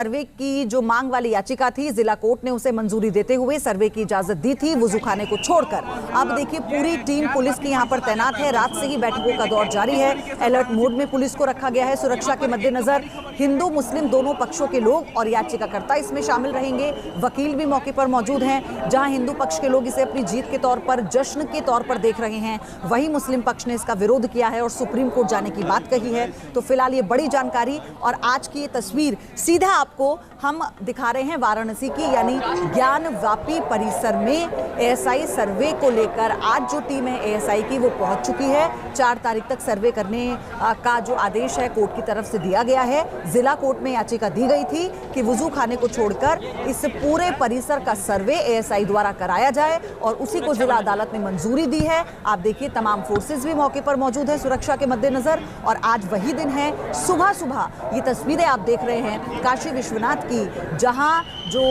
सर्वे की जो मांग वाली याचिका थी, जिला कोर्ट ने उसे मंजूरी देते हुए सर्वे की इजाजत दी थी वुजूखाने को छोड़कर। अब देखिए पूरी टीम पुलिस की यहां पर तैनात है। रात से ही बैठकों का दौर जारी है। अलर्ट मोड में पुलिस को रखा गया है। सुरक्षा के मद्देनजर हिंदू मुस्लिम दोनों पक्षों के लोग और याचिकाकर्ता इसमें शामिल रहेंगे। वकील भी मौके पर मौजूद हैं। जहां हिंदू पक्ष के लोग इसे अपनी जीत के तौर पर, जश्न के तौर पर देख रहे हैं, वहीं मुस्लिम पक्ष ने इसका विरोध किया है और सुप्रीम कोर्ट जाने की बात कही है। तो फिलहाल ये बड़ी जानकारी और आज की ये तस्वीर सीधा आपको हम दिखा रहे हैं वाराणसी की, यानी ज्ञानवापी परिसर में एएसआई सर्वे को लेकर आज जो टीम है एएसआई की वो पहुंच चुकी है। 4 तारीख तक सर्वे करने का जो आदेश है कोर्ट की तरफ से दिया गया है। जिला कोर्ट में याचिका दी गई थी कि वुजू खाने को छोड़कर इस पूरे परिसर का सर्वे एएसआई द्वारा कराया जाए और उसी को जिला अदालत ने मंजूरी दी है। आप देखिए तमाम फोर्सेस भी मौके पर मौजूद है सुरक्षा के मद्देनजर। और आज वही दिन है, सुबह सुबह ये तस्वीरें आप देख रहे हैं काशी विश्वनाथ की, जहां जो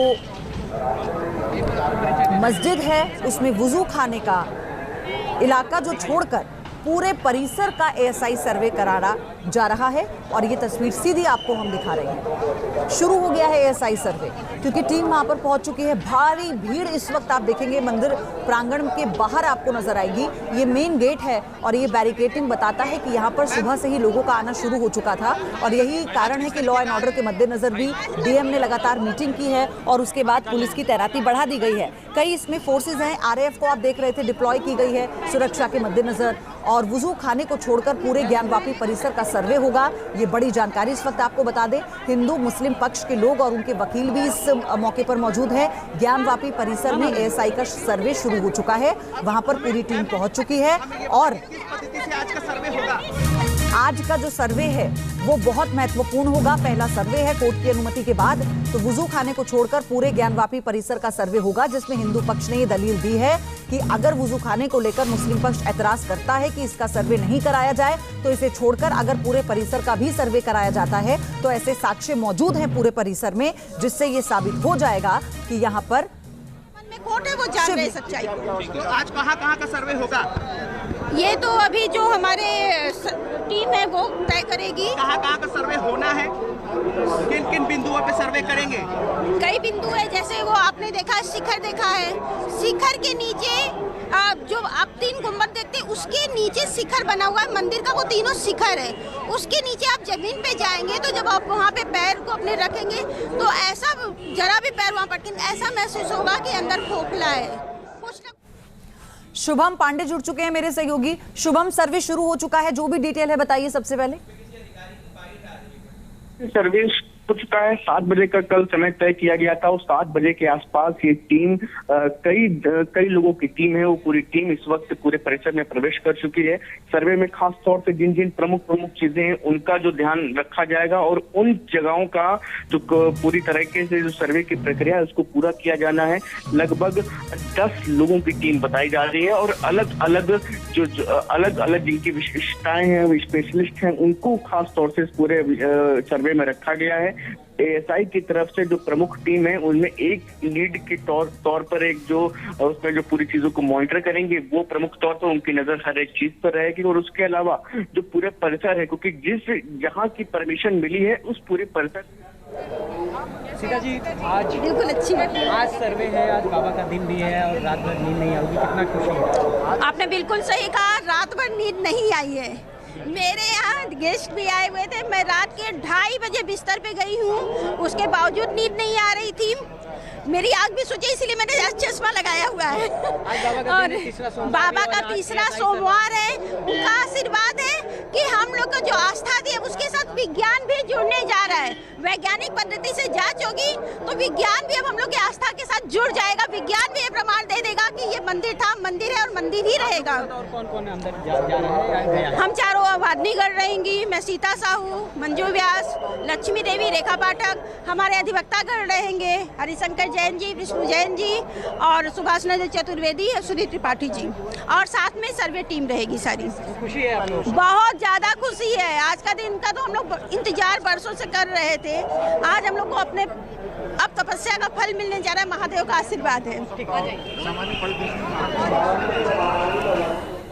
मस्जिद है उसमें वुजू खाने का इलाका जो छोड़कर पूरे परिसर का एएसआई सर्वे कराना जा रहा है। और ये तस्वीर सीधी आपको हम दिखा रहे हैं। शुरू हो गया है एएसआई सर्वे क्योंकि टीम वहां पर पहुंच चुकी है। भारी भीड़ इस वक्त आप देखेंगे मंदिर प्रांगण के बाहर आपको नजर आएगी। ये मेन गेट है और ये बैरिकेडिंग बताता है कि यहाँ पर सुबह से ही लोगों का आना शुरू हो चुका था और यही कारण है कि लॉ एंड ऑर्डर के मद्देनजर भी डीएम ने लगातार मीटिंग की है और उसके बाद पुलिस की तैनाती बढ़ा दी गई है। कई इसमें फोर्सेज हैं, आरएएफ को आप देख रहे थे डिप्लॉय की गई है सुरक्षा के मद्देनजर। और वुजू खाने को छोड़कर पूरे ज्ञानवापी परिसर का सर्वे होगा। ये बड़ी जानकारी इस वक्त आपको बता दें। हिंदू मुस्लिम पक्ष के लोग और उनके वकील भी इस मौके पर मौजूद है। ज्ञानवापी परिसर में एएसआई का सर्वे शुरू हो चुका है। वहां पर पूरी टीम पहुंच चुकी है और आज का जो सर्वे है वो बहुत महत्वपूर्ण होगा। पहला सर्वे है कोर्ट की अनुमति के बाद। तो वुजू खाने को छोड़कर पूरे ज्ञानवापी परिसर का सर्वे होगा, जिसमें हिंदू पक्ष ने ये दलील दी है कि अगर वुजू खाने को लेकर मुस्लिम पक्ष एतराज करता है कि इसका सर्वे नहीं कराया जाए तो इसे छोड़कर अगर पूरे परिसर का भी सर्वे कराया जाता है तो ऐसे साक्ष्य मौजूद हैं पूरे परिसर में, जिससे ये साबित हो जाएगा कि यहाँ पर कोर्ट है वो जान रहे सच्चाई। तो आज कहाँ का सर्वे होगा? ये तो अभी जो हमारे टीम है वो तय करेगी। कहाँ का सर्वे होना है, किन किन बिंदुओं पे सर्वे करेंगे? कई बिंदु है, जैसे वो आपने देखा शिखर देखा है, शिखर के नीचे जो आप 3 गुंबद देखते हैं उसके नीचे शिखर बना हुआ है मंदिर का, वो तीनों शिखर है। उसके नीचे आप जमीन पे जाएंगे तो जब आप वहाँ पे पैर को अपने रखेंगे तो ऐसा जरा भी पैर वहाँ पटके ऐसा महसूस होगा कि अंदर खोखला है। शुभम पांडे जुड़ चुके हैं मेरे सहयोगी। शुभम, सर्वे शुरू हो चुका है, जो भी डिटेल है बताइए सबसे पहले। सर्वे हो चुका है। 7 बजे का कल समय तय किया गया था और 7 बजे के आसपास ये टीम कई लोगों की टीम है, वो पूरी टीम इस वक्त पूरे परिसर में प्रवेश कर चुकी है। सर्वे में खास तौर से जिन जिन प्रमुख चीजें हैं उनका जो ध्यान रखा जाएगा और उन जगहों का जो पूरी तरीके से जो सर्वे की प्रक्रिया है उसको पूरा किया जाना है। लगभग 10 लोगों की टीम बताई जा रही है और अलग अलग जिनकी विशेषताएं हैं, स्पेशलिस्ट हैं, उनको खास तौर से इस पूरे सर्वे में रखा गया है। एएसआई की तरफ से जो प्रमुख टीम है उनमें एक लीड के तौर पर एक जो उसमें जो पूरी चीजों को मॉनिटर करेंगे वो प्रमुख तौर पर उनकी नजर हर एक चीज पर रहेगी। और उसके अलावा जो पूरे परिसर है, क्योंकि जहां की परमिशन मिली है उस पूरे परिसर। सीता जी, आज बिल्कुल अच्छी बात है। आज सर्वे है, आज बाबा का दिन भी है और रात भर नींद नहीं आएगी, कितना खुशी है? आपने बिल्कुल सही कहा, रात भर नींद नहीं आई है। मेरे यहाँ गेस्ट भी आए हुए थे, मैं रात के 2:30 बजे बिस्तर पे गई हूँ, उसके बावजूद नींद नहीं आ रही थी। मेरी आँख भी सूजी, इसीलिए मैंने चश्मा लगाया हुआ है। और बाबा का तीसरा सोमवार है, उनका आशीर्वाद है कि हम लोग को जो आस्था दी है उसके साथ विज्ञान भी जुड़ने जा रहा है। वैज्ञानिक पद्धति से जांच होगी तो विज्ञान भी अब हम लोग की आस्था के साथ जुड़ जाएगा। विज्ञान भी ये प्रमाण दे देगा कि ये मंदिर था, मंदिर है और मंदिर ही रहेगा। और कौन अंदर जा रहा है? हम चारों वादनीगढ़ रहेंगी, मैं सीता साहू, मंजू व्यास, लक्ष्मी देवी, रेखा पाठक, हमारे अधिवक्तागढ़ रहेंगे, हरिशंकर जैन जी, विष्णु जैन जी और सुभाष नंदन चतुर्वेदी और सुनील त्रिपाठी जी, और साथ में सर्वे टीम रहेगी सारी। खुशी है आप लोग? बहुत ज्यादा खुशी है। आज का दिन का तो हम लोग इंतजार बरसों से कर रहे थे। आज हम लोग को अपने अब तपस्या का फल मिलने जा रहा है, महादेव का आशीर्वाद है।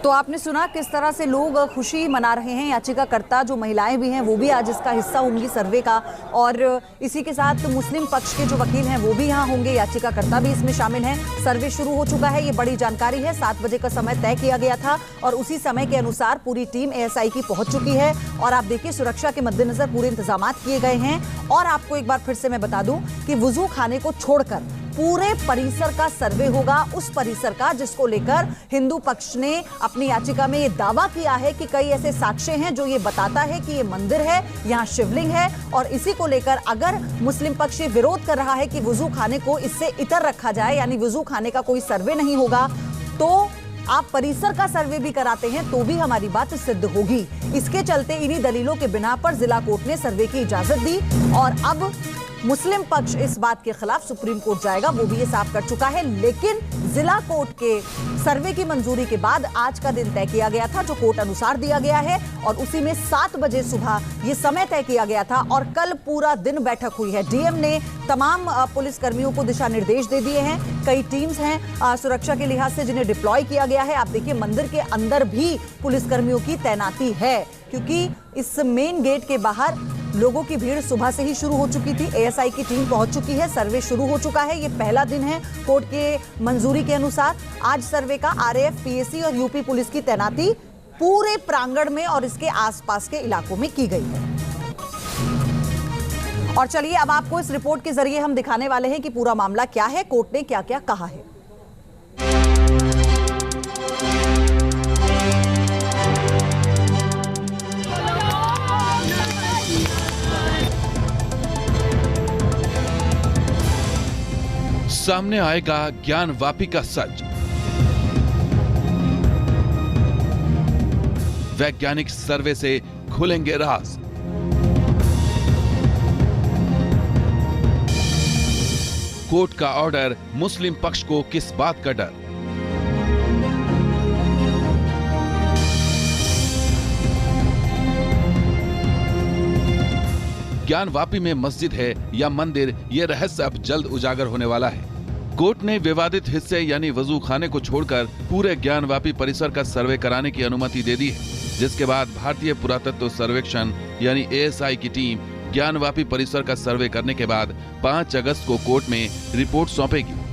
तो आपने सुना किस तरह से लोग खुशी मना रहे हैं। याचिकाकर्ता जो महिलाएं भी हैं वो भी आज इसका हिस्सा होंगी सर्वे का, और इसी के साथ मुस्लिम पक्ष के जो वकील हैं वो भी यहाँ होंगे, याचिकाकर्ता भी इसमें शामिल हैं। सर्वे शुरू हो चुका है, ये बड़ी जानकारी है। 7 बजे का समय तय किया गया था और उसी समय के अनुसार पूरी टीम ASI की पहुंच चुकी है। और आप देखिए सुरक्षा के मद्देनजर पूरे इंतजाम किए गए हैं। और आपको एक बार फिर से मैं बता दूं कि वुजू खाने को छोड़कर पूरे परिसर का सर्वे होगा, उस परिसर का जिसको लेकर हिंदू पक्ष ने अपनी याचिका में ये दावा किया है कि कई ऐसे साक्ष्य हैं जो ये बताता है कि ये मंदिर है, यहाँ शिवलिंग है। और इसी को लेकर अगर मुस्लिम पक्ष ये विरोध कर रहा है कि वुजू खाने को इससे इतर रखा जाए, यानी वुजू खाने का कोई सर्वे नहीं होगा, तो आप परिसर का सर्वे भी कराते हैं तो भी हमारी बात सिद्ध होगी। इसके चलते इन्हीं दलीलों के बिना पर जिला कोर्ट ने सर्वे की इजाजत दी और अब मुस्लिम पक्ष इस बात के खिलाफ सुप्रीम कोर्ट जाएगा, वो भी ये साफ कर चुका है। लेकिन जिला कोर्ट के सर्वे की मंजूरी के बाद आज का दिन तय किया गया था, जो कोर्ट अनुसार दिया गया है, और उसी में 7 बजे सुबह ये समय तय किया गया था। और कल पूरा दिन बैठक हुई है। डीएम ने तमाम पुलिस कर्मियों को दिशा निर्देश दे दिए हैं। कई टीम्स हैं सुरक्षा के लिहाज से जिन्हें डिप्लॉय किया गया है। आप देखिए मंदिर के अंदर भी पुलिस कर्मियों की तैनाती है, क्योंकि इस मेन गेट के बाहर लोगों की भीड़ सुबह से ही शुरू हो चुकी थी। ASI की टीम पहुंच चुकी है, सर्वे शुरू हो चुका है। ये पहला दिन है कोर्ट के मंजूरी के अनुसार। आज सर्वे का RAF, PAC और UP पुलिस की तैनाती पूरे प्रांगण में और इसके आसपास के इलाकों में की गई है। और चलिए अब आपको इस रिपोर्ट के जरिए हम दिखाने वाले हैं कि पूरा मामला क्या है, कोर्ट ने क्या क्या कहा है। सामने आएगा ज्ञानवापी का सच। वैज्ञानिक सर्वे से खुलेंगे राज। कोर्ट का ऑर्डर, मुस्लिम पक्ष को किस बात का डर। ज्ञानवापी में मस्जिद है या मंदिर, यह रहस्य अब जल्द उजागर होने वाला है। कोर्ट ने विवादित हिस्से यानी वजू खाने को छोड़कर पूरे ज्ञानवापी परिसर का सर्वे कराने की अनुमति दे दी है, जिसके बाद भारतीय पुरातत्व सर्वेक्षण यानी ASI की टीम ज्ञानवापी परिसर का सर्वे करने के बाद 5 अगस्त को कोर्ट में रिपोर्ट सौंपेगी।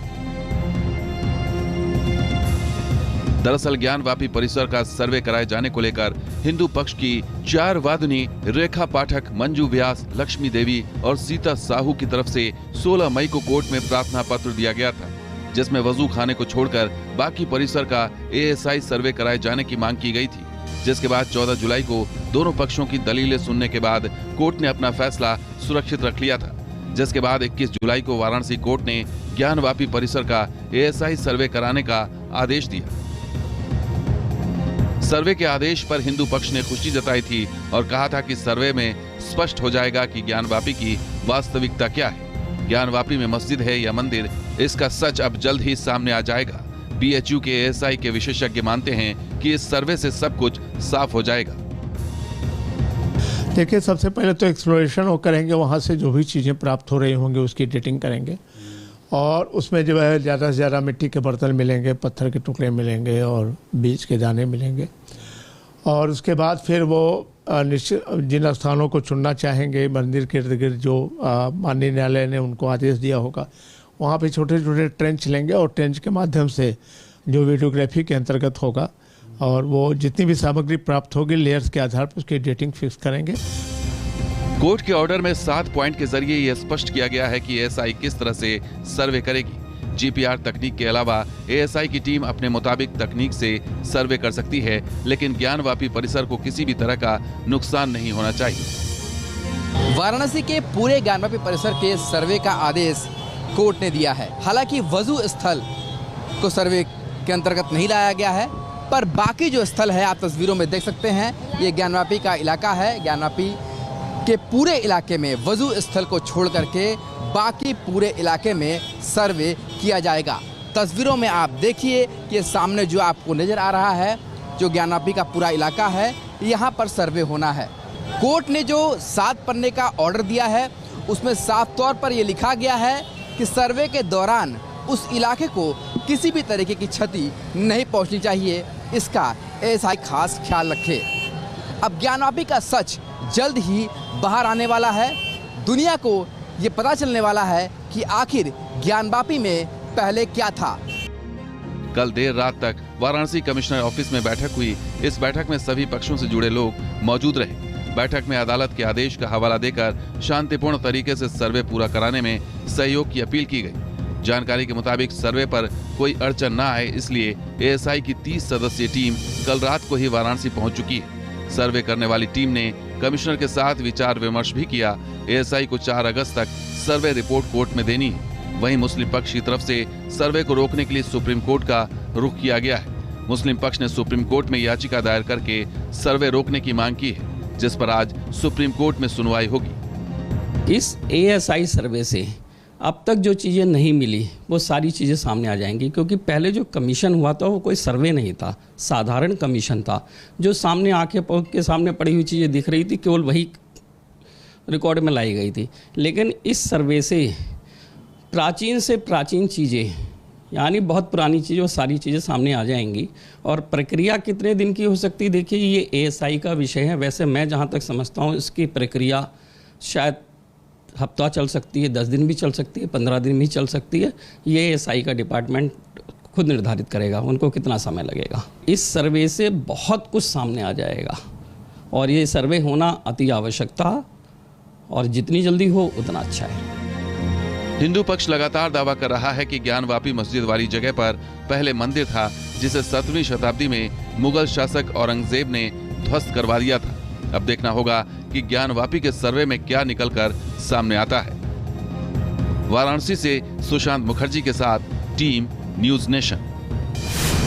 दरअसल ज्ञानवापी परिसर का सर्वे कराए जाने को लेकर हिंदू पक्ष की 4 वादिनी रेखा पाठक, मंजू व्यास, लक्ष्मी देवी और सीता साहू की तरफ से 16 मई को कोर्ट में प्रार्थना पत्र दिया गया था, जिसमें वजू खाने को छोड़कर बाकी परिसर का ASI सर्वे कराए जाने की मांग की गई थी। जिसके बाद 14 जुलाई को दोनों पक्षों की दलीलें सुनने के बाद कोर्ट ने अपना फैसला सुरक्षित रख लिया था, जिसके बाद 21 जुलाई को वाराणसी कोर्ट ने ज्ञानवापी परिसर का ASI सर्वे कराने का आदेश दिया। सर्वे के आदेश पर हिंदू पक्ष ने खुशी जताई थी और कहा था कि सर्वे में स्पष्ट हो जाएगा कि ज्ञानवापी की वास्तविकता क्या है। ज्ञानवापी में मस्जिद है या मंदिर, इसका सच अब जल्द ही सामने आ जाएगा। BHU के ASI के विशेषज्ञ मानते हैं कि इस सर्वे से सब कुछ साफ हो जाएगा। देखिए, सबसे पहले तो एक्सप्लोरेशन वो करेंगे, वहाँ से जो भी चीज़ें प्राप्त हो रही होंगी उसकी डेटिंग करेंगे, और उसमें जो है ज़्यादा से ज़्यादा मिट्टी के बर्तन मिलेंगे, पत्थर के टुकड़े मिलेंगे और बीज के दाने मिलेंगे। और उसके बाद फिर वो निश्चित जिन स्थानों को चुनना चाहेंगे मंदिर के इर्द गिर्द, जो माननीय न्यायालय ने उनको आदेश दिया होगा, वहाँ पे छोटे छोटे ट्रेंच लेंगे और ट्रेंच के माध्यम से जो वीडियोग्राफी के अंतर्गत होगा, और वो जितनी भी सामग्री प्राप्त होगी लेयर्स के आधार पर उसकी डेटिंग फिक्स करेंगे। कोर्ट के ऑर्डर में 7 पॉइंट के जरिए यह स्पष्ट किया गया है कि ASI किस तरह से सर्वे करेगी। GPR तकनीक के अलावा ASI की टीम अपने मुताबिक तकनीक से सर्वे कर सकती है, लेकिन ज्ञानवापी परिसर को किसी भी तरह का नुकसान नहीं होना चाहिए। वाराणसी के पूरे ज्ञानवापी परिसर के सर्वे का आदेश कोर्ट ने दिया है। हालांकि वजू स्थल को सर्वे के अंतर्गत नहीं लाया गया है, पर बाकी जो स्थल है आप तस्वीरों में देख सकते हैं, ये ज्ञानवापी का इलाका है। ज्ञानवापी के पूरे इलाके में वजू स्थल को छोड़ करके बाकी पूरे इलाके में सर्वे किया जाएगा। तस्वीरों में आप देखिए कि सामने जो आपको नज़र आ रहा है, जो ज्ञानवापी का पूरा इलाका है, यहाँ पर सर्वे होना है। कोर्ट ने जो 7 पन्ने का ऑर्डर दिया है उसमें साफ तौर पर ये लिखा गया है कि सर्वे के दौरान उस इलाके को किसी भी तरीके की क्षति नहीं पहुंचनी चाहिए, इसका एएसआई खास ख्याल रखे। अब ज्ञानवापी का सच जल्द ही बाहर आने वाला है। दुनिया को ये पता चलने वाला है कि आखिर ज्ञानवापी में पहले क्या था। कल देर रात तक वाराणसी कमिश्नर ऑफिस में बैठक हुई। इस बैठक में सभी पक्षों से जुड़े लोग मौजूद रहे। बैठक में अदालत के आदेश का हवाला देकर शांतिपूर्ण तरीके से सर्वे पूरा कराने में सहयोग की अपील की गई। जानकारी के मुताबिक सर्वे पर कोई अड़चन न आए, इसलिए एएसआई की 30 सदस्यीय टीम कल रात को ही वाराणसी पहुंच चुकी है। सर्वे करने वाली टीम ने कमिश्नर के साथ विचार विमर्श भी किया। एएसआई को 4 अगस्त तक सर्वे रिपोर्ट कोर्ट में देनी है। वहीं मुस्लिम पक्ष की तरफ से सर्वे को रोकने के लिए सुप्रीम कोर्ट का रुख किया गया है। मुस्लिम पक्ष ने सुप्रीम कोर्ट में याचिका दायर करके सर्वे रोकने की मांग की है, जिस पर आज सुप्रीम कोर्ट में सुनवाई होगी। इस एएसआई सर्वे से अब तक जो चीज़ें नहीं मिली वो सारी चीज़ें सामने आ जाएंगी, क्योंकि पहले जो कमीशन हुआ था वो कोई सर्वे नहीं था, साधारण कमीशन था। जो सामने आंखें के सामने पड़ी हुई चीज़ें दिख रही थी, केवल वही रिकॉर्ड में लाई गई थी। लेकिन इस सर्वे से प्राचीन से प्राचीन चीज़ें, यानी बहुत पुरानी चीज़ें, वो सारी चीज़ें सामने आ जाएंगी। और प्रक्रिया कितने दिन की हो सकती है, देखिए ये एएसआई का विषय है। वैसे मैं जहाँ तक समझता हूँ इसकी प्रक्रिया शायद हफ्ता चल सकती है, 10 दिन भी चल सकती है, 15 दिन भी चल सकती है। ये एएसआई का डिपार्टमेंट खुद निर्धारित करेगा उनको कितना समय लगेगा। इस सर्वे से बहुत कुछ सामने आ जाएगा और ये सर्वे होना अति आवश्यक था, और जितनी जल्दी हो उतना अच्छा है। हिंदू पक्ष लगातार दावा कर रहा है कि ज्ञानवापी मस्जिद वाली जगह पर पहले मंदिर था, जिसे 7वीं शताब्दी में मुगल शासक औरंगजेब ने ध्वस्त करवा दिया था। अब देखना होगा कि ज्ञानवापी के सर्वे में क्या निकलकर सामने आता है। वाराणसी से सुशांत मुखर्जी के साथ टीम न्यूज़ नेशन।